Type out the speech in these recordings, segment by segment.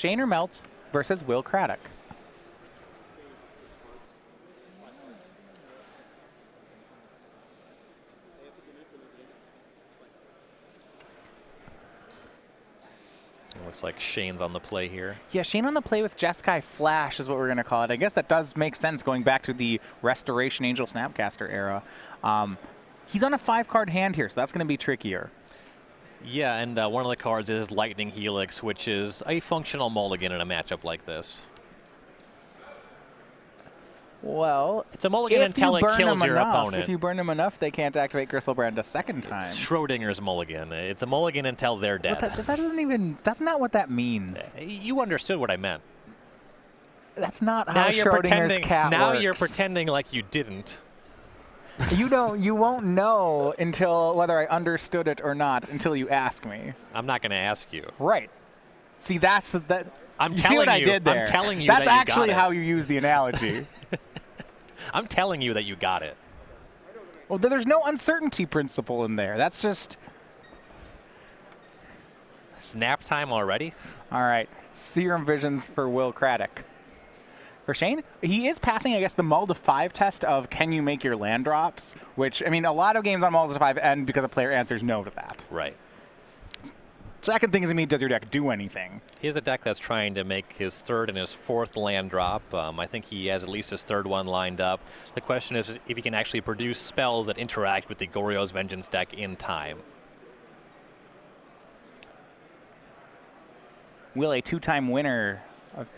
Shane Remelt versus Will Craddock. Looks like Shane's on the play here. Yeah, Shane on the play with Jeskai Flash is what we're going to call it. I guess that does make sense going back to the Restoration Angel Snapcaster era. He's on a 5-card hand here, so that's going to be trickier. Yeah, and one of the cards is Lightning Helix, which is a functional mulligan in a matchup like this. Well, it's a mulligan until it kills your opponent. If you burn them enough, they can't activate Gristlebrand a second time. It's Schrodinger's mulligan. It's a mulligan until they're dead. But that doesn't even, that's not what that means. You understood what I meant. That's not how Schrodinger's cat Now works. You're pretending like you didn't. You won't know until whether I understood it or not until you ask me. I'm not going to ask you. Right. See, that's that. I'm you telling see what you. I did there? I'm telling you that's that you actually got it. how you use the analogy. I'm telling you that you got it. Well, there's no uncertainty principle in there. That's just snap time already. All right. Serum Visions for Will Craddock. For Shane, he is passing, I guess, the Mull to 5 test of can you make your land drops, which, I mean, a lot of games on Mull to 5 end because a player answers no to that. Right. Second thing is, I mean, does your deck do anything? He has a deck that's trying to make his 3rd and his 4th land drop. I think he has at least his 3rd one lined up. The question is if he can actually produce spells that interact with the Goryo's Vengeance deck in time. Will, a 2-time winner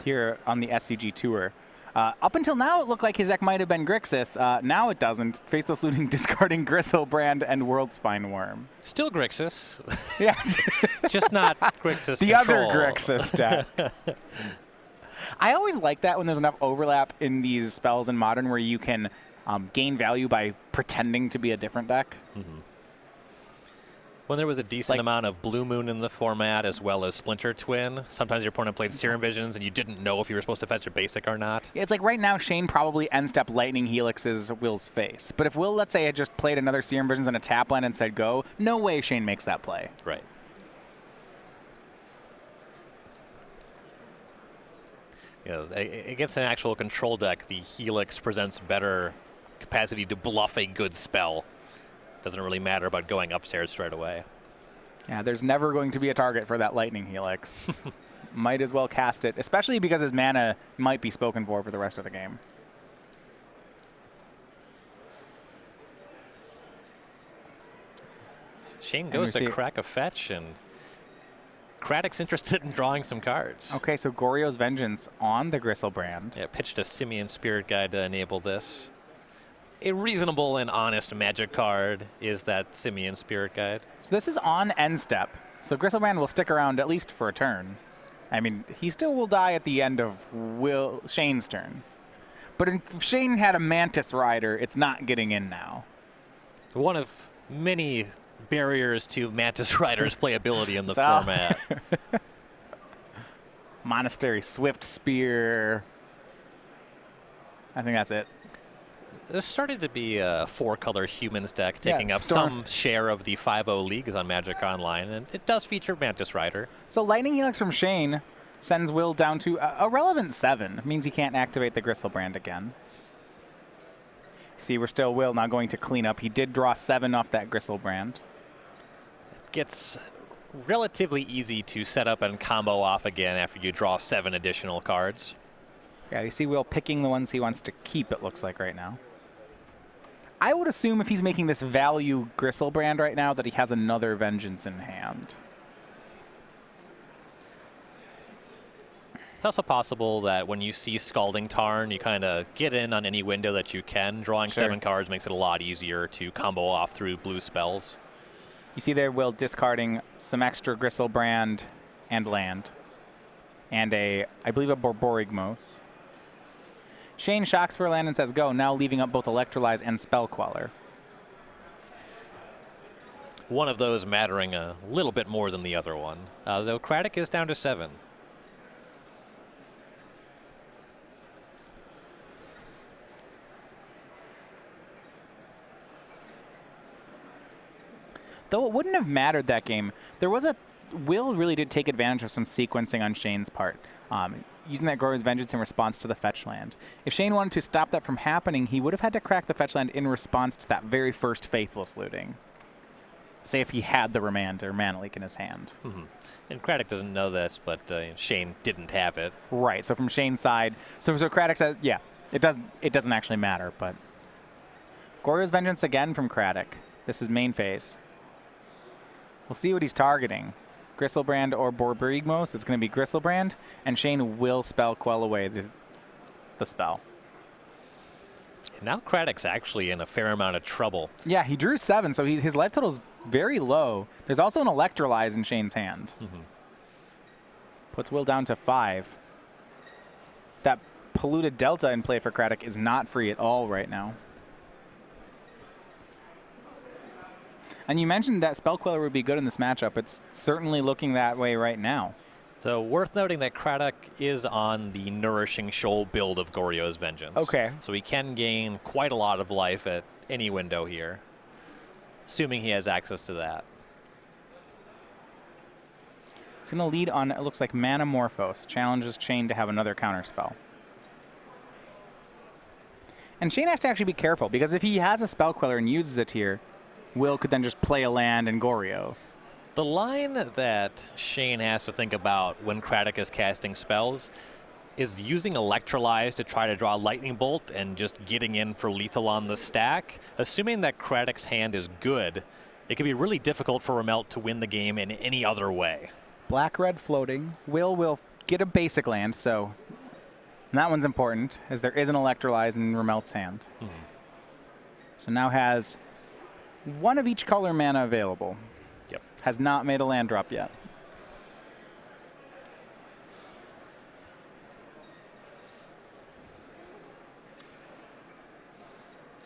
here on the SCG Tour. Up until now, it looked like his deck might have been Grixis. Now it doesn't. Faceless Looting, discarding Gristlebrand and Worldspine Worm. Still Grixis. Yes. Just not Grixis the control. other Grixis deck. I always like that when there's enough overlap in these spells in Modern where you can gain value by pretending to be a different deck. Mm-hmm. When there was a decent amount of Blue Moon in the format, as well as Splinter Twin, sometimes your opponent played Serum Visions and you didn't know if you were supposed to fetch a basic or not. It's like right now, Shane probably end-step Lightning Helixes Will's face. But if Will, let's say, had just played another Serum Visions and a tap land and said go, no way Shane makes that play. Right. You know, against an actual control deck, the Helix presents better capacity to bluff a good spell. Doesn't really matter about going upstairs straight away. Yeah, there's never going to be a target for that Lightning Helix. Might as well cast it, especially because his mana might be spoken for the rest of the game. Shane goes to crack a fetch, and Craddock's interested in drawing some cards. Okay, so Goryo's Vengeance on the Gristlebrand. Yeah, pitched a Simian Spirit Guide to enable this. A reasonable and honest Magic card is that Simian Spirit Guide. So this is on end step, so Gristlebrand will stick around at least for a turn. I mean, he still will die at the end of Shane's turn. But if Shane had a Mantis Rider, it's not getting in now. One of many barriers to Mantis Rider's playability in the format. Monastery Swift Spear. I think that's it. There started to be a 4-color humans deck taking up some share of the 5-0 leagues on Magic Online, and it does feature Mantis Rider. So Lightning Helix from Shane sends Will down to a relevant 7. It means he can't activate the Gristlebrand again. See, we're still Will now going to clean up. He did draw 7 off that Gristlebrand. It gets relatively easy to set up and combo off again after you draw 7 additional cards. Yeah, you see Will picking the ones he wants to keep, it looks like right now. I would assume if he's making this value Gristlebrand right now that he has another Vengeance in hand. It's also possible that when you see Scalding Tarn, you kind of get in on any window that you can. Drawing 7 cards makes it a lot easier to combo off through blue spells. You see there Will discarding some extra Gristlebrand and land. And I believe a Borborygmos. Shane shocks for land and says go, now leaving up both Electrolyze and Spell Queller. One of those mattering a little bit more than the other one, though Craddock is down to 7. Though it wouldn't have mattered that game, there was a Will really did take advantage of some sequencing on Shane's part, using that Goryo's Vengeance in response to the fetch land. If Shane wanted to stop that from happening, he would have had to crack the fetch land in response to that very first Faithless looting. Say if he had the Remand or Mana Leak in his hand. And Craddock doesn't know this, but Shane didn't have it. Right. So from Shane's side, so Craddock said, yeah, it doesn't actually matter. But Goryo's Vengeance again from Craddock. This is main phase. We'll see what he's targeting. Gristlebrand or Borborygmos. It's going to be Gristlebrand, and Shane will spell Quell away the spell. And now Craddock's actually in a fair amount of trouble. Yeah, he drew 7, so his life total is very low. There's also an Electrolyze in Shane's hand. Puts Will down to 5. That Polluted Delta in play for Craddock is not free at all right now. And you mentioned that Spell Queller would be good in this matchup. It's certainly looking that way right now. So worth noting that Craddock is on the Nourishing Shoal build of Goryo's Vengeance. Okay. So he can gain quite a lot of life at any window here, assuming he has access to that. He's going to lead on, it looks like, Manamorphose. Challenges Shane to have another counterspell. And Shane has to actually be careful, because if he has a Spell Queller and uses it here, Will could then just play a land and Goryo. The line that Shane has to think about when Craddock is casting spells is using Electrolyze to try to draw Lightning Bolt and just getting in for lethal on the stack. Assuming that Craddock's hand is good, it can be really difficult for Remelt to win the game in any other way. Black-red floating. Will get a basic land, so that one's important, as there is an Electrolyze in Remelt's hand. So now has one of each color mana available. Yep. Has not made a land drop yet.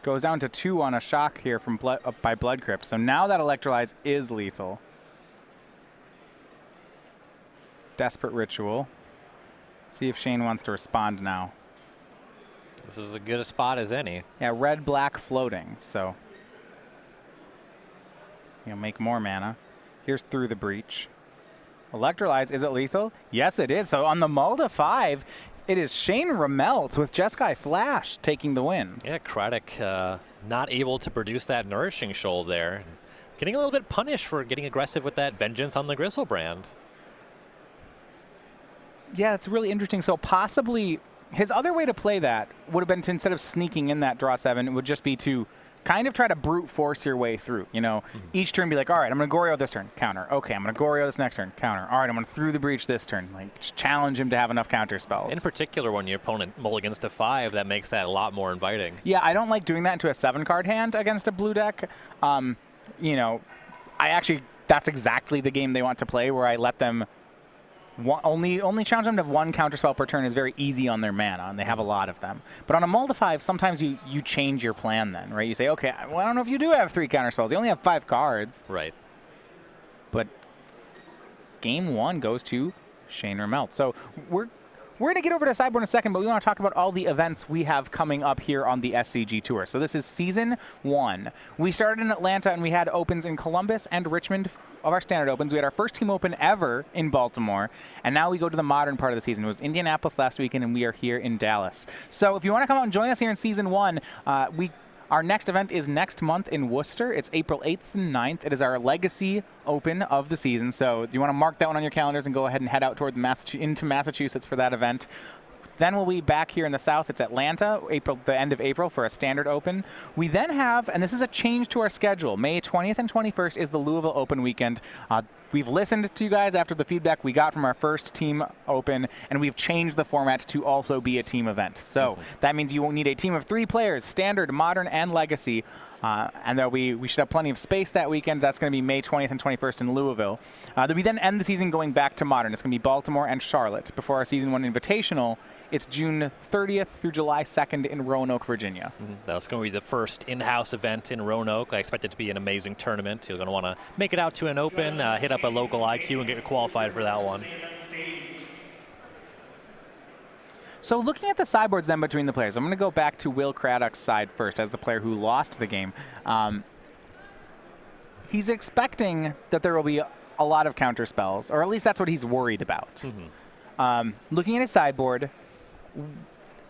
Goes down to 2 on a shock here from by Blood Crypt. So now that Electrolyze is lethal. Desperate Ritual. See if Shane wants to respond now. This is as good a spot as any. Yeah, red-black floating, so make more mana. Here's Through the Breach. Electrolyze, is it lethal? Yes, it is. So on the mull to 5, it is Shane Remelt with Jeskai Flash taking the win. Yeah, Craddock not able to produce that Nourishing Shoal there. Getting a little bit punished for getting aggressive with that Vengeance on the Gristlebrand. Yeah, it's really interesting. So possibly his other way to play that would have been to, instead of sneaking in that draw 7, it would just be to kind of try to brute force your way through. Each turn be like, all right, I'm going to Goryo this turn, counter. Okay, I'm going to Goryo this next turn, counter. All right, I'm going to Through the Breach this turn. Like, just challenge him to have enough counter spells. In particular, when your opponent mulligans to 5, that makes that a lot more inviting. Yeah, I don't like doing that into a 7-card hand against a blue deck. I actually, that's exactly the game they want to play, where I let them only challenge them to have 1 counterspell per turn is very easy on their mana, and they have a lot of them. But on a mull to 5, sometimes you change your plan then, right? You say, okay, well, I don't know if you do have 3 counterspells. You only have 5 cards. Right. But game 1 goes to Shane Remelt. So we're going to get over to sideboard in a second, but we want to talk about all the events we have coming up here on the SCG Tour. So this is Season 1. We started in Atlanta, and we had opens in Columbus and Richmond of our standard opens. We had our first team open ever in Baltimore, and now we go to the modern part of the season. It was Indianapolis last weekend, and we are here in Dallas. So if you want to come out and join us here in Season 1, our next event is next month in Worcester. It's April 8th and 9th. It is our Legacy Open of the season. So you want to mark that one on your calendars and go ahead and head out toward into Massachusetts for that event. Then we'll be back here in the South. It's Atlanta, the end of April, for a standard open. We then have, and this is a change to our schedule, May 20th and 21st is the Louisville Open weekend. We've listened to you guys after the feedback we got from our first team open, and we've changed the format to also be a team event. So that means you won't need a team of 3 players, standard, modern, and legacy. And we should have plenty of space that weekend. That's going to be May 20th and 21st in Louisville. We then end the season going back to modern. It's going to be Baltimore and Charlotte. Before our Season 1 Invitational, it's June 30th through July 2nd in Roanoke, Virginia. That's going to be the first in-house event in Roanoke. I expect it to be an amazing tournament. You're going to want to make it out to an open, hit up a local IQ, and get qualified for that one. So looking at the sideboards then between the players, I'm going to go back to Will Craddock's side first as the player who lost the game. He's expecting that there will be a lot of counter spells, or at least that's what he's worried about. Looking at his sideboard,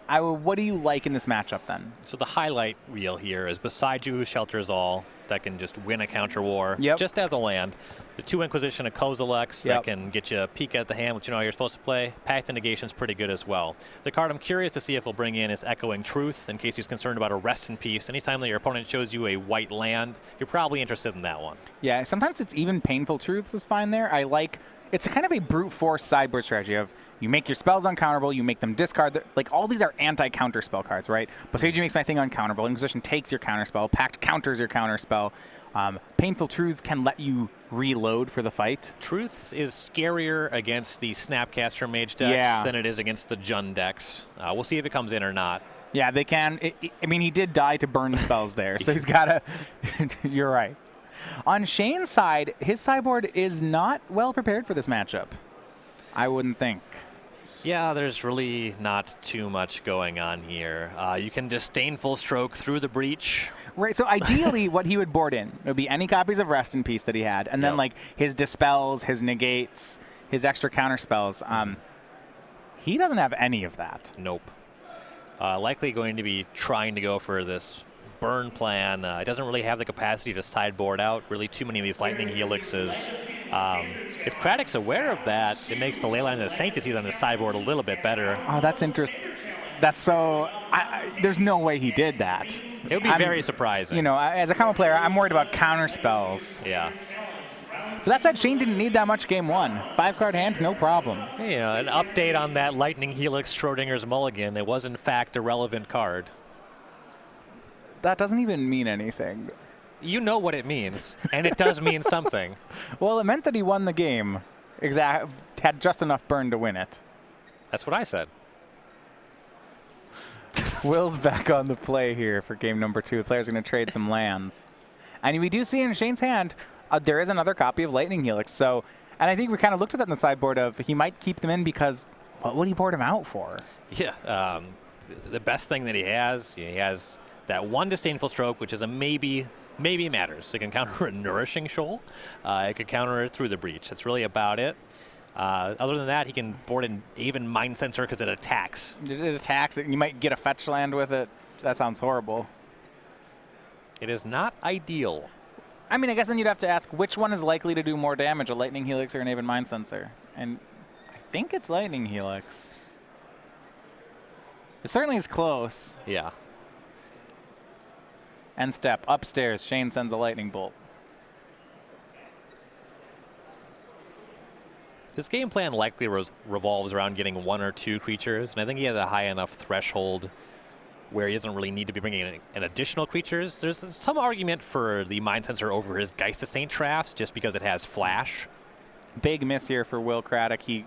what do you like in this matchup then? So the highlight reel here is beside you shelters all that can just win a counter war just as a land. The 2 Inquisition of Kozilek's that can get you a peek at the hand, which you know how you're supposed to play. Pact to Negation's pretty good as well. The card I'm curious to see if he'll bring in is Echoing Truth, in case he's concerned about a Rest in Peace. Anytime that your opponent shows you a white land, you're probably interested in that one. Yeah, sometimes it's even Painful Truths is fine there. It's kind of a brute force sideboard strategy of you make your spells uncounterable, you make them discard. Like, all these are anti-counter spell cards, right? Boseiju makes my thing uncounterable. Inquisition takes your counter spell. Pact counters your counter spell. Painful Truths can let you reload for the fight. Truths is scarier against the Snapcaster Mage decks than it is against the Jund decks. We'll see if it comes in or not. Yeah, they can. I mean, he did die to burn spells there, so he's got to... You're right. On Shane's side, his sideboard is not well prepared for this matchup. I wouldn't think. Yeah, there's really not too much going on here. You can Disdainful Stroke through the breach. Right, so ideally what he would board in would be any copies of Rest in Peace that he had, and then like his Dispels, his Negates, his extra counter spells. He doesn't have any of that. Nope. Likely going to be trying to go for this burn plan. It doesn't really have the capacity to sideboard out really too many of these Lightning Helixes. If Craddock's aware of that, it makes the Leyline of the Sanctity on the sideboard a little bit better. Oh, that's interesting. That's so... there's no way he did that. It would be very surprising. You know, as a combo player, I'm worried about counter spells. Yeah. But that said, Shane didn't need that much game 1. 5-card hand, no problem. You know, an update on that Lightning Helix Schrodinger's Mulligan. It was, in fact, a relevant card. That doesn't even mean anything. You know what it means, and it does mean something. Well, it meant that he won the game. Had just enough burn to win it. That's what I said. Will's back on the play here for game number 2. The player's going to trade some lands. And we do see in Shane's hand, there is another copy of Lightning Helix. So, and I think we kind of looked at that in the sideboard of he might keep them in because what would he board him out for? Yeah, the best thing that he has that 1 Disdainful Stroke, which is a maybe matters. It can counter a Nourishing Shoal. It could counter it through the breach. That's really about it. Other than that, he can board in even Mind Sensor because it attacks. It attacks. You might get a fetch land with it. That sounds horrible. It is not ideal. I mean, I guess then you'd have to ask which one is likely to do more damage, a Lightning Helix or an Aven Mind Sensor? And I think it's Lightning Helix. It certainly is close. Yeah. End step, upstairs, Shane sends a lightning bolt. His game plan likely revolves around getting 1 or 2 creatures, and I think he has a high enough threshold where he doesn't really need to be bringing in additional creatures. There's some argument for the Mind Sensor over his Geist of Saint Drafts just because it has Flash. Big miss here for Will Craddock. He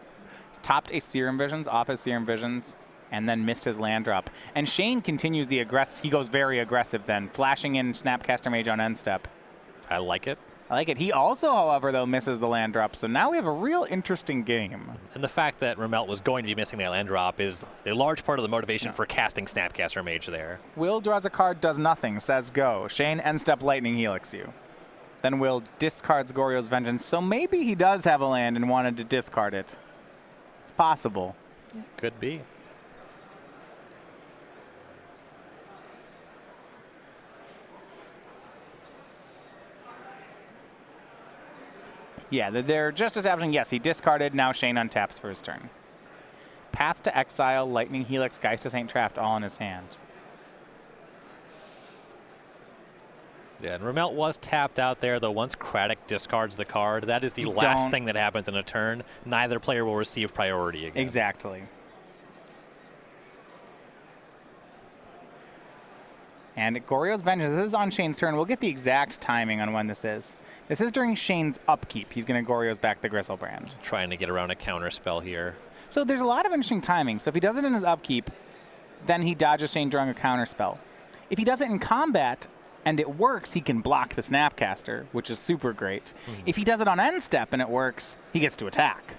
topped a Serum Visions off his Serum Visions and then missed his land drop. And Shane continues the aggressive. He goes very aggressive then, flashing in Snapcaster Mage on end step. I like it. I like it. He also, however, though, misses the land drop. So now we have a real interesting game. And the fact that Remelt was going to be missing that land drop is a large part of the motivation for casting Snapcaster Mage there. Will draws a card, does nothing, says go. Shane end step Lightning Helix you. Then Will discards Goryo's Vengeance. So maybe he does have a land and wanted to discard it. It's possible. Could be. Yeah, they're just establishing, yes, he discarded, now Shane untaps for his turn. Path to Exile, Lightning Helix, Geist of Saint Traft, all in his hand. Yeah, and Remelt was tapped out there, though once Craddock discards the card, that is the last thing that happens in a turn. Neither player will receive priority again. Exactly. And Goryo's Vengeance, this is on Shane's turn. We'll get the exact timing on when this is. This is during Shane's upkeep. He's going to Goryo's back the Gristlebrand. Trying to get around a counter spell here. So there's a lot of interesting timing. So if he does it in his upkeep, then he dodges Shane drawing a counter spell. If he does it in combat and it works, he can block the Snapcaster, which is super great. If he does it on end step and it works, he gets to attack.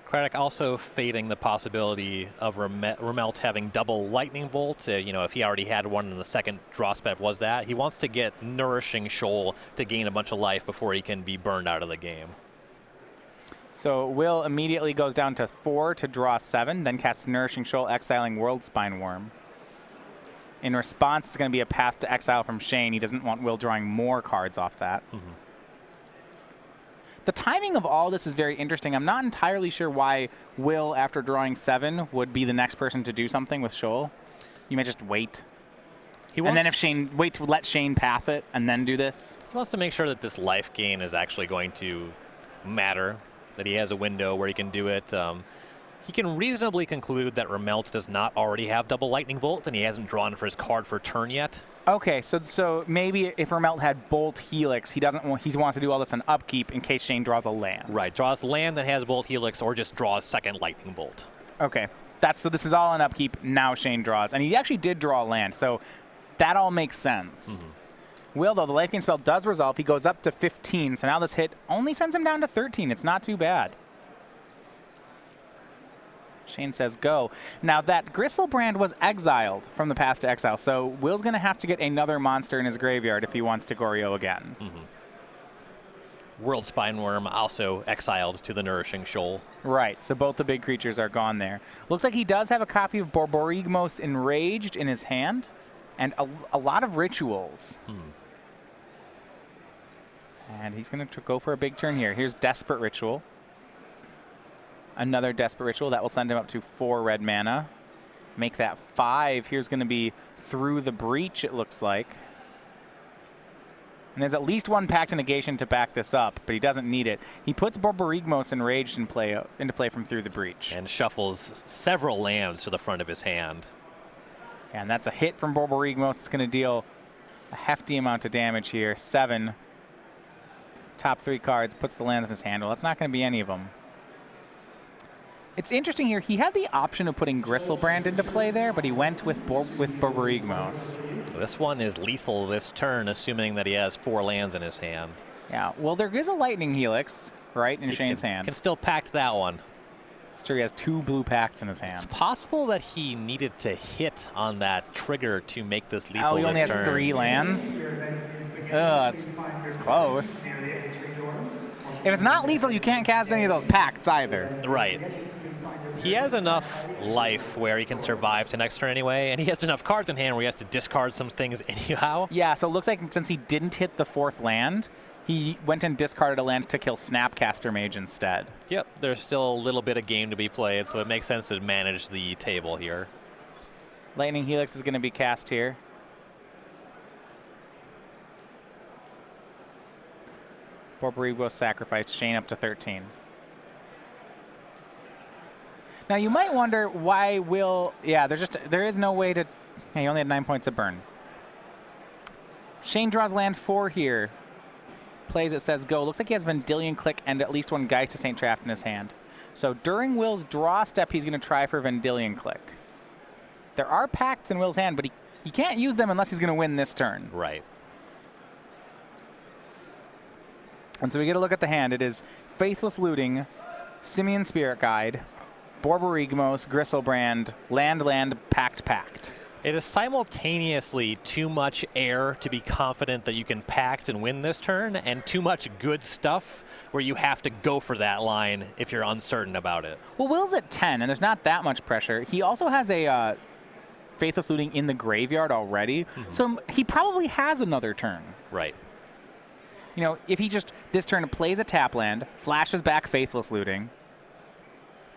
Craddock also fading the possibility of Remelt having double lightning bolt. You know, if he already had one in the second draw step was that. He wants to get Nourishing Shoal to gain a bunch of life before he can be burned out of the game. So Will immediately goes down to 4 to draw 7, then casts Nourishing Shoal, exiling World Spine Worm. In response, it's going to be a path to exile from Shane. He doesn't want Will drawing more cards off that. The timing of all this is very interesting. I'm not entirely sure why Will, after drawing 7, would be the next person to do something with Shoal. You may just wait. And then if Shane, wait to let Shane path it and then do this. He wants to make sure that this life gain is actually going to matter, that he has a window where he can do it. He can reasonably conclude that Remelt does not already have double lightning bolt and he hasn't drawn for his card for turn yet. Okay, so maybe if Remelt had Bolt Helix, he wants to do all this on upkeep in case Shane draws a land. Right, draws land that has Bolt Helix or just draws second lightning bolt. Okay, so this is all on upkeep. Now Shane draws, and he actually did draw a land, so that all makes sense. Will, though, the life gain spell does resolve. He goes up to 15, so now this hit only sends him down to 13. It's not too bad. Shane says go. Now that Gristlebrand was exiled from the path to exile, so Will's going to have to get another monster in his graveyard if he wants to Goryo again. World Spine Worm also exiled to the Nourishing Shoal. Right, so both the big creatures are gone there. Looks like he does have a copy of Borborygmos Enraged in his hand, and a lot of rituals. And he's going to go for a big turn here. Here's Desperate Ritual. Another Desperate Ritual. That will send him up to 4 red mana. Make that 5. Here's going to be Through the Breach, it looks like. And there's at least one Pact of Negation to back this up, but he doesn't need it. He puts Borborygmos Enraged into play from Through the Breach. And shuffles several lands to the front of his hand. And that's a hit from Borborygmos. It's going to deal a hefty amount of damage here. 7. Top 3 cards, puts the lands in his hand. Well, that's not going to be any of them. It's interesting here. He had the option of putting Gristlebrand into play there, but he went with Borborygmos. This one is lethal this turn, assuming that he has 4 lands in his hand. Yeah, well, there is a Lightning Helix, right, in Shane's hand. Can still pact that one. It's true, he has 2 blue pacts in his hand. It's possible that he needed to hit on that trigger to make this lethal he only this has turn. 3 lands? Ugh, it's close. If it's not lethal, you can't cast any of those pacts either. Right. He has enough life where he can survive to next turn anyway, and he has enough cards in hand where he has to discard some things anyhow. Yeah, so it looks like since he didn't hit the 4th land, he went and discarded a land to kill Snapcaster Mage instead. Yep, there's still a little bit of game to be played, so it makes sense to manage the table here. Lightning Helix is going to be cast here. Borborygmos sacrificed Shane up to 13. Now you might wonder why Will, there is no way to, he only had 9 points of burn. Shane draws land 4 here. Plays it, says go. Looks like he has Vendilion Click and at least 1 Geist to Saint Traft in his hand. So during Will's draw step, he's going to try for Vendilion Click. There are pacts in Will's hand, but he can't use them unless he's going to win this turn. Right. And so we get a look at the hand. It is Faithless Looting, Simian Spirit Guide, Borborygmos, Gristlebrand, Land, Pact. It is simultaneously too much air to be confident that you can pact and win this turn, and too much good stuff where you have to go for that line if you're uncertain about it. Well, Will's at 10, and there's not that much pressure. He also has a Faithless Looting in the graveyard already, so he probably has another turn. Right. You know, if he just, this turn plays a tap land, flashes back Faithless Looting,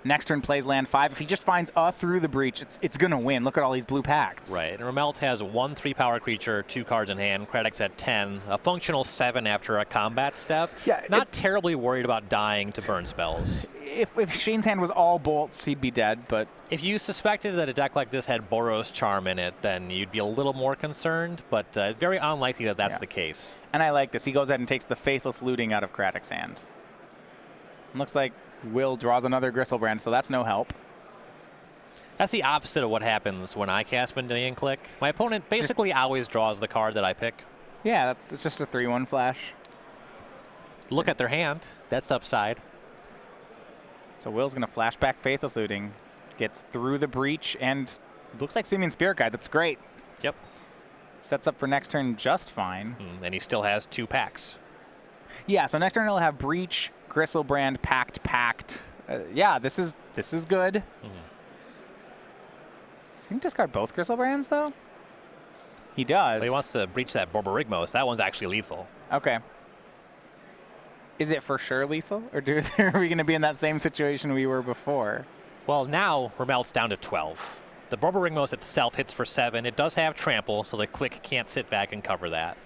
next turn plays land 5. If he just finds a Through the Breach, it's going to win. Look at all these blue pacts. Right. And Remelt has 1 3-power creature, 2 cards in hand. Craddock's at 10. A functional 7 after a combat step. Yeah, Not terribly worried about dying to burn spells. If Shane's hand was all bolts, he'd be dead, but... If you suspected that a deck like this had Boros Charm in it, then you'd be a little more concerned, but very unlikely that that's the case. And I like this. He goes ahead and takes the Faithless Looting out of Craddock's hand. Looks like Will draws another Gristlebrand, so that's no help. That's the opposite of what happens when I cast Vendilion Click. My opponent basically always draws the card that I pick. Yeah, that's just a 3-1 flash. Look at their hand. That's upside. So Will's going to flash back Faithless Looting. Gets through the breach and looks like Simian Spirit Guide. That's great. Yep. Sets up for next turn just fine. And he still has 2 packs. Yeah, so next turn he'll have Breach, Gristlebrand, Pact. Yeah, this is good. Is he going to discard both Gristlebrands, though? He does. But he wants to breach that Borborygmos. That one's actually lethal. Okay. Is it for sure lethal? Or are we going to be in that same situation we were before? Well, now Remelt's down to 12. The Borborygmos itself hits for 7. It does have trample, so the click can't sit back and cover that.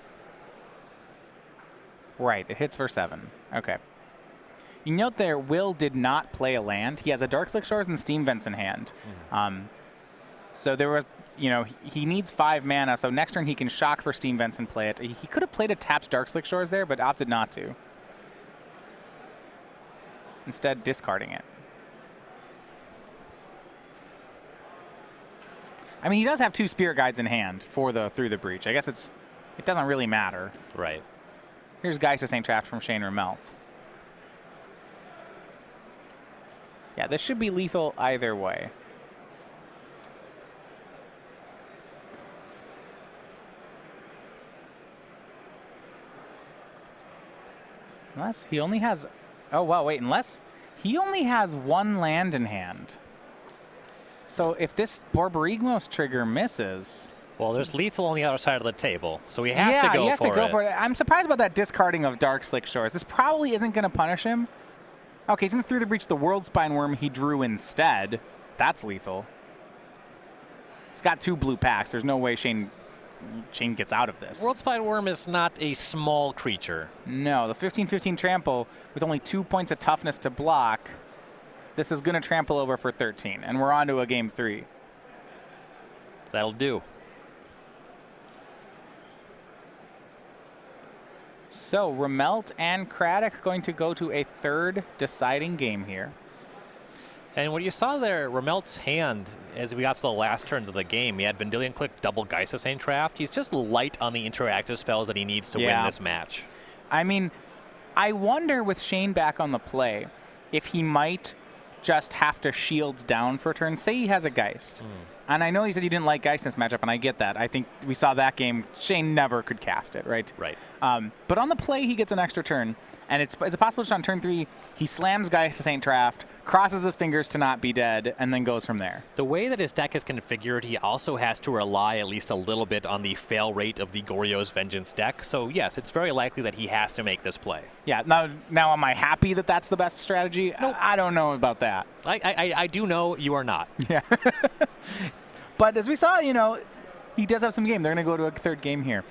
Right, it hits for 7. Okay. You note there, Will did not play a land. He has a Darkslick Shores and Steam Vents in hand. So there was, he needs 5 mana, so next turn he can shock for Steam Vents and play it. He could have played a tapped Darkslick Shores there, but opted not to. Instead, discarding it. I mean, he does have 2 Spirit Guides in hand for the Through the Breach. I guess it doesn't really matter. Right. Here's Geisha Saint Trapped from Shane Remelt. Yeah, this should be lethal either way. Unless he only has... Oh, wow, wait. Unless he only has 1 land in hand. So if this Borborygmos trigger misses... Well, there's lethal on the other side of the table, so he has to go for it. Yeah, he has to go for it. I'm surprised about that discarding of Darkslick Shores. This probably isn't going to punish him. Okay, he's going to Through the Breach the World Spine Worm he drew instead. That's lethal. He's got 2 blue packs. There's no way Shane gets out of this. World Spine Worm is not a small creature. No, the 15/15 trample with only 2 points of toughness to block. This is going to trample over for 13, and we're on to a game 3. That'll do. So Remelt and Craddock going to go to a 3rd deciding game here. And what you saw there, Remelt's hand, as we got to the last turns of the game, he had Vendilion Click, double Geisha Saint Trapped. He's just light on the interactive spells that he needs to win this match. I mean, I wonder with Shane back on the play if he might just have to shields down for a turn. Say he has a Geist. And I know you said you didn't like Geist in this matchup, and I get that. I think we saw that game. Shane never could cast it, right? Right. But on the play, he gets an extra turn. And it's a possible shot on turn 3. He slams Geist to Saint Trapped, crosses his fingers to not be dead, and then goes from there. The way that his deck is configured, he also has to rely at least a little bit on the fail rate of the Goryo's Vengeance deck. So yes, it's very likely that he has to make this play. Yeah. Now am I happy that that's the best strategy? Nope. I don't know about that. I do know you are not. Yeah. But as we saw, he does have some game. They're going to go to a 3rd game here.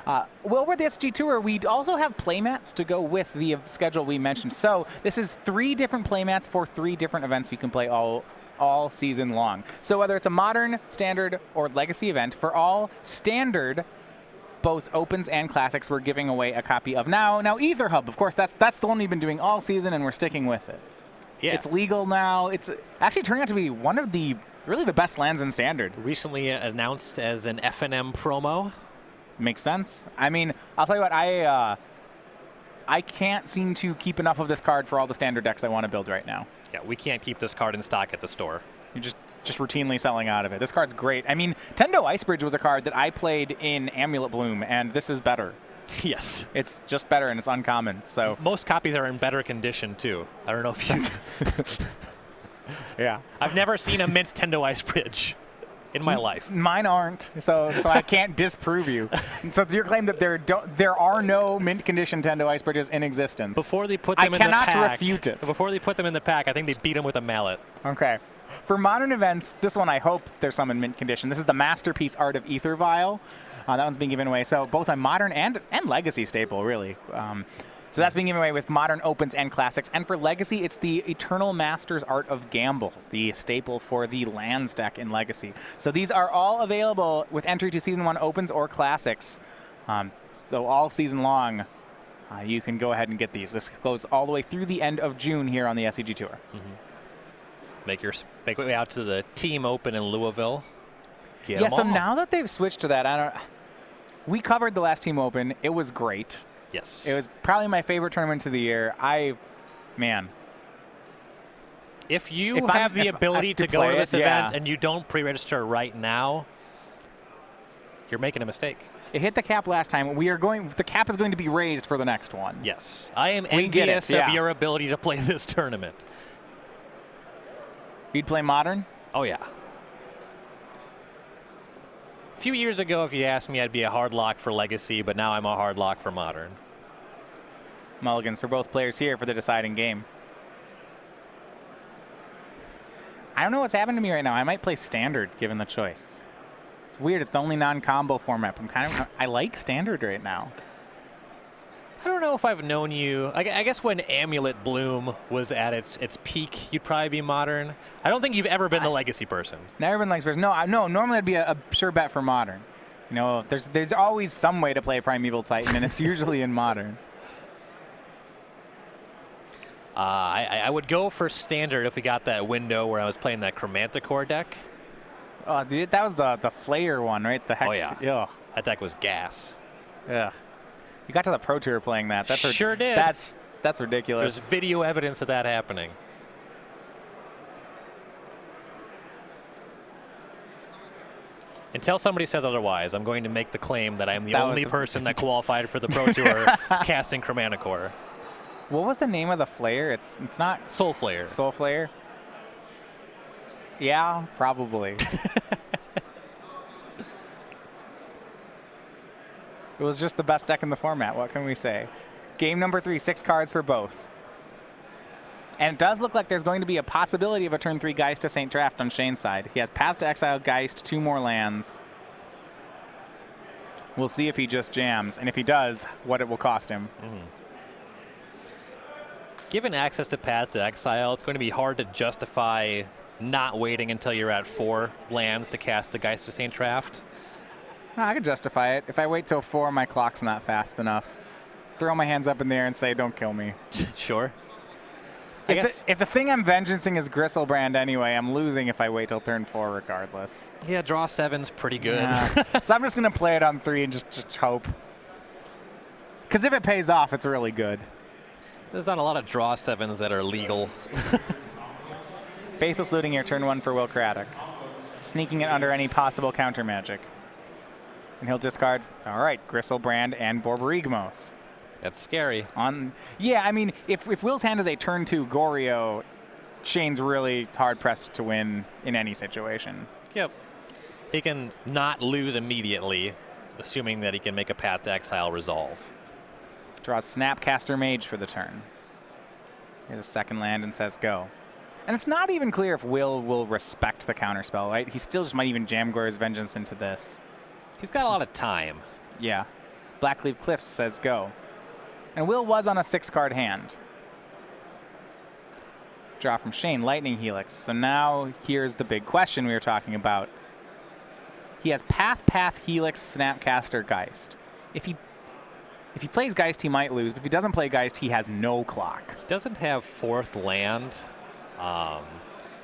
Well, over the SG Tour, we also have playmats to go with the schedule we mentioned. So this is 3 different playmats for 3 different events you can play all season long. So whether it's a Modern, Standard, or Legacy event, for all Standard, both Opens and Classics, we're giving away a copy of now Ether Hub. Of course, that's the one we've been doing all season, and we're sticking with it. Yeah. It's legal now. It's actually turning out to be one of the really the best lands in Standard. Recently announced as an FNM promo. Makes sense. I mean, I'll tell you what, I can't seem to keep enough of this card for all the Standard decks I want to build right now. Yeah, we can't keep this card in stock at the store. You're just routinely selling out of it. This card's great. I mean, Tendo Icebridge was a card that I played in Amulet Bloom, and this is better. Yes. It's just better, and it's uncommon. So most copies are in better condition, too. I don't know if you... Yeah. I've never seen a mint Tendo Icebridge in my life. Mine aren't, so I can't disprove you. So it's your claim that there are no mint condition Tendo Icebridges in existence. Before they put them in the pack. I cannot refute it. Before they put them in the pack, I think they beat them with a mallet. Okay. For Modern events, this one I hope there's some in mint condition. This is the Masterpiece Art of Ether Vial. That one's being given away. So both a Modern and Legacy staple, really. So that's being given away with Modern, Opens, and Classics. And for Legacy, it's the Eternal Masters Art of Gamble, the staple for the lands deck in Legacy. So these are all available with entry to Season 1 Opens or Classics. So all season long, you can go ahead and get these. This goes all the way through the end of June here on the SCG Tour. Make your way out to the Team Open in Louisville. Yeah, so now that they've switched to that, we covered the last Team Open. It was great. Yes. It was probably my favorite tournament of the year. If you have the ability to go to this event and you don't pre-register right now, you're making a mistake. It hit the cap last time. The cap is going to be raised for the next one. Yes. I am envious of your ability to play this tournament. You'd play Modern? Oh, yeah. A few years ago, if you asked me, I'd be a hard lock for Legacy, but now I'm a hard lock for Modern. Mulligans for both players here for the deciding game. I don't know what's happened to me right now. I might play Standard, given the choice. It's weird. It's the only non-combo format. I like Standard right now. I don't know if I've known you. I guess when Amulet Bloom was at its peak, you'd probably be Modern. I don't think you've ever been the Legacy person. Never been Legacy person. No. Normally I'd be a sure bet for Modern. You know, there's always some way to play Primeval Titan, and it's usually in Modern. I would go for Standard if we got that window where I was playing that Chromanticore deck. Oh, dude, that was the Flayer one, right? The Hex. Oh, yeah. Ugh. That deck was gas. Yeah. You got to the Pro Tour playing that. Sure did. That's ridiculous. There's video evidence of that happening. Until somebody says otherwise, I'm going to make the claim that I'm the only person that qualified for the Pro Tour casting Chromanticore. What was the name of the Flayer? It's not Soul Flayer. Soul Flayer? Yeah, probably. It was just the best deck in the format. What can we say? Game number 3, 6 cards for both. And it does look like there's going to be a possibility of a turn 3 Geist to St. Draft on Shane's side. He has Path to Exile, Geist, 2 more lands. We'll see if he just jams, and if he does, what it will cost him. Given access to Path to Exile, it's going to be hard to justify not waiting until you're at 4 lands to cast the Geist to St. Draft. No, I could justify it. If I wait till 4, my clock's not fast enough. Throw my hands up in the air and say, don't kill me. Sure. If the thing I'm vengeancing is Gristlebrand anyway, I'm losing if I wait till turn 4 regardless. Yeah, draw 7's pretty good. Yeah. So I'm just going to play it on 3 and just hope. Because if it pays off, it's really good. There's not a lot of draw 7s that are legal. Faithless Looting here, turn 1 for Will Craddock. Sneaking it under any possible counter magic. And he'll discard, all right, Gristlebrand and Borborygmos. That's scary. Yeah, I mean, if Will's hand is a turn 2 Goryo, Shane's really hard-pressed to win in any situation. Yep. He can not lose immediately, assuming that he can make a Path to Exile resolve. Draws Snapcaster Mage for the turn. Here's a second land and says go. And it's not even clear if will respect the counterspell, right? He still just might even jam Gore's Vengeance into this. He's got a lot of time. Yeah. Blackleaf Cliffs says go. And Will was on a 6-card hand. Draw from Shane, Lightning Helix. So now here's the big question we were talking about. He has Path, Helix, Snapcaster, Geist. If he plays Geist, he might lose. But if he doesn't play Geist, he has no clock. He doesn't have 4th land.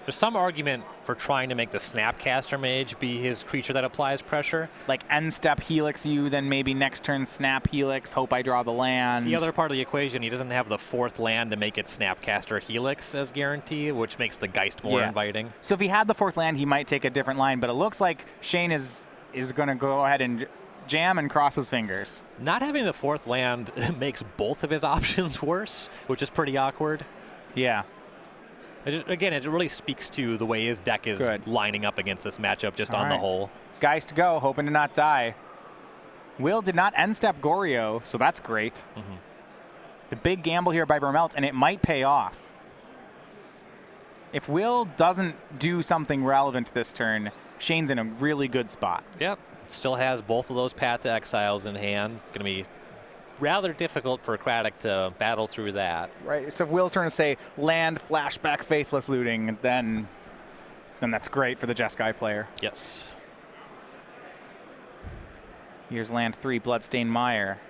There's some argument for trying to make the Snapcaster Mage be his creature that applies pressure. Like end step Helix you, then maybe next turn Snap Helix, hope I draw the land. The other part of the equation, he doesn't have the 4th land to make it Snapcaster Helix as guarantee, which makes the Geist more inviting. So if he had the 4th land, he might take a different line, but it looks like Shane is going to go ahead and jam and cross his fingers. Not having the 4th land makes both of his options worse, which is pretty awkward. Yeah. Again, it really speaks to the way his deck is lining up against this matchup just on the whole. Geist go, hoping to not die. Will did not end step Goryo, so that's great. The big gamble here by Remelt, and it might pay off. If Will doesn't do something relevant this turn, Shane's in a really good spot. Yep. Still has both of those Path to Exiles in hand. It's going to be rather difficult for Craddock to battle through that. Right, so if Will's turn to say land, flashback, Faithless Looting, then that's great for the Jeskai player. Yes. Here's land 3, Bloodstained Mire.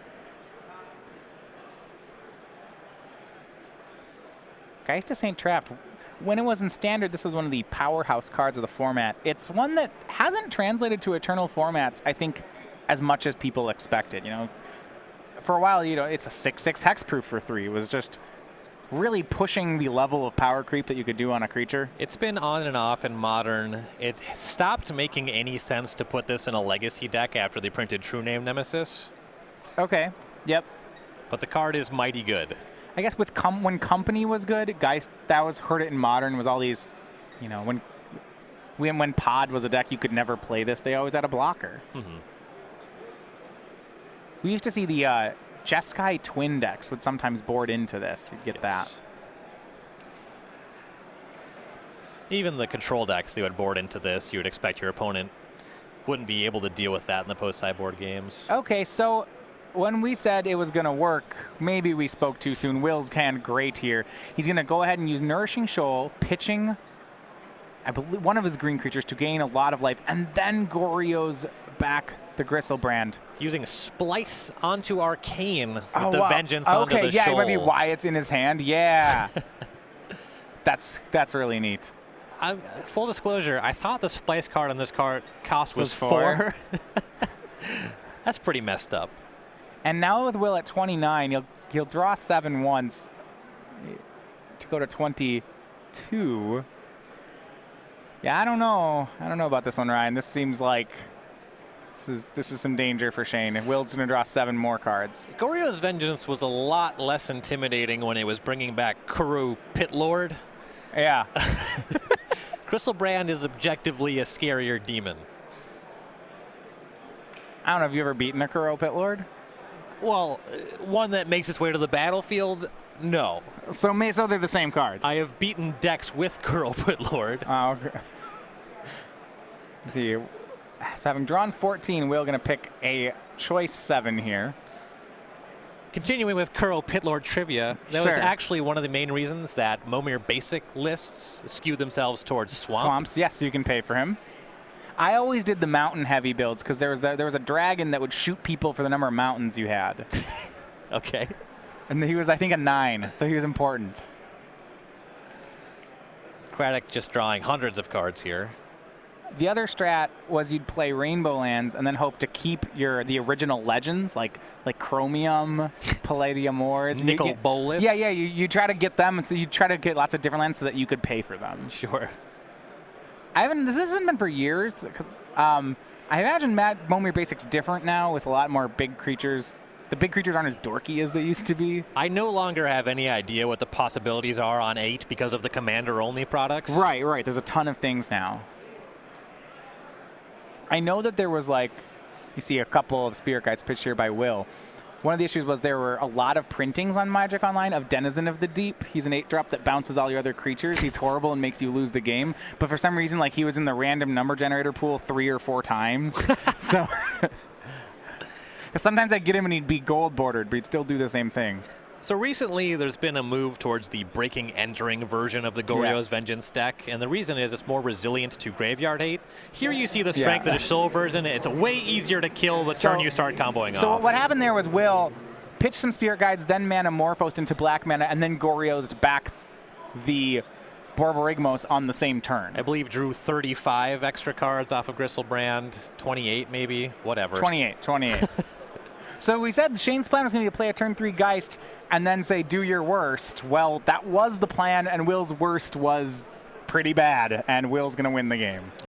Geist to St. Trapped. When it was in Standard, this was one of the powerhouse cards of the format. It's one that hasn't translated to Eternal formats, I think, as much as people expected, you know. For a while, you know, it's a 6/6 hexproof for 3. It was just really pushing the level of power creep that you could do on a creature. It's been on and off in Modern. It stopped making any sense to put this in a Legacy deck after they printed True Name Nemesis. Okay. Yep. But the card is mighty good. I guess with when Company was good, guys, that was heard it in Modern was all these, you know, when Pod was a deck you could never play this, they always had a blocker. We used to see the Jeskai Twin decks would sometimes board into this. You'd get that. Even the control decks, they would board into this. You would expect your opponent wouldn't be able to deal with that in the post-sideboard games. Okay, so when we said it was going to work, maybe we spoke too soon. Will's canned great here. He's going to go ahead and use Nourishing Shoal, pitching, I believe, one of his green creatures to gain a lot of life, and then Goryo's back the Gristlebrand. Using Splice onto Arcane with the Vengeance onto the yeah, Shoal. it might be why it's in his hand. Yeah. That's really neat. Full disclosure, I thought the Splice card on this card cost was 4. That's pretty messed up. And now with Will at 29, he'll draw 7 once to go to 22. Yeah, I don't know. I don't know about this one, Ryan. This seems like this is some danger for Shane. Will's going to draw 7 more cards. Goryo's Vengeance was a lot less intimidating when it was bringing back Kuru Pitlord. Yeah. Gristlebrand is objectively a scarier demon. I don't know. Have you ever beaten a Kuro Pitlord? Well, one that makes its way to the battlefield, no. So they're the same card. I have beaten decks with Kuro Pitlord. Oh, okay. Let's see. So having drawn 14, Will going to pick a choice 7 here. Continuing with Kuro Pitlord trivia, that was actually one of the main reasons that Momir basic lists skew themselves towards Swamps, yes, you can pay for him. I always did the mountain heavy builds because there was a dragon that would shoot people for the number of mountains you had. Okay. And he was, I think, a 9, so he was important. Craddock just drawing hundreds of cards here. The other strat was you'd play Rainbow Lands and then hope to keep the original legends like Chromium, Palladium Wars, Nicol Bolas. Yeah, you try to get them, and so you try to get lots of different lands so that you could pay for them. Sure. This hasn't been for years. I imagine Momir Basic's different now with a lot more big creatures. The big creatures aren't as dorky as they used to be. I no longer have any idea what the possibilities are on 8 because of the commander-only products. Right. There's a ton of things now. I know that there was you see a couple of Spirit Guides pitched here by Will. One of the issues was there were a lot of printings on Magic Online of Denizen of the Deep. He's an 8-drop that bounces all your other creatures. He's horrible and makes you lose the game. But for some reason, he was in the random number generator pool 3 or 4 times. So sometimes I'd get him and he'd be gold bordered, but he'd still do the same thing. So recently, there's been a move towards the breaking entering version of the Goryo's Vengeance deck, and the reason is it's more resilient to graveyard hate. Here you see the strength of the Shoal version. It's way easier to kill the turn you start comboing off. So what happened there was Will pitched some Spirit Guides, then Manamorphosed into black mana, and then Goryos'd back the Borborygmos on the same turn. I believe drew 35 extra cards off of Gristlebrand, 28 maybe, whatever. 28. So we said Shane's plan was going to be to play a turn 3 Geist and then say, do your worst. Well, that was the plan, and Will's worst was pretty bad, and Will's going to win the game.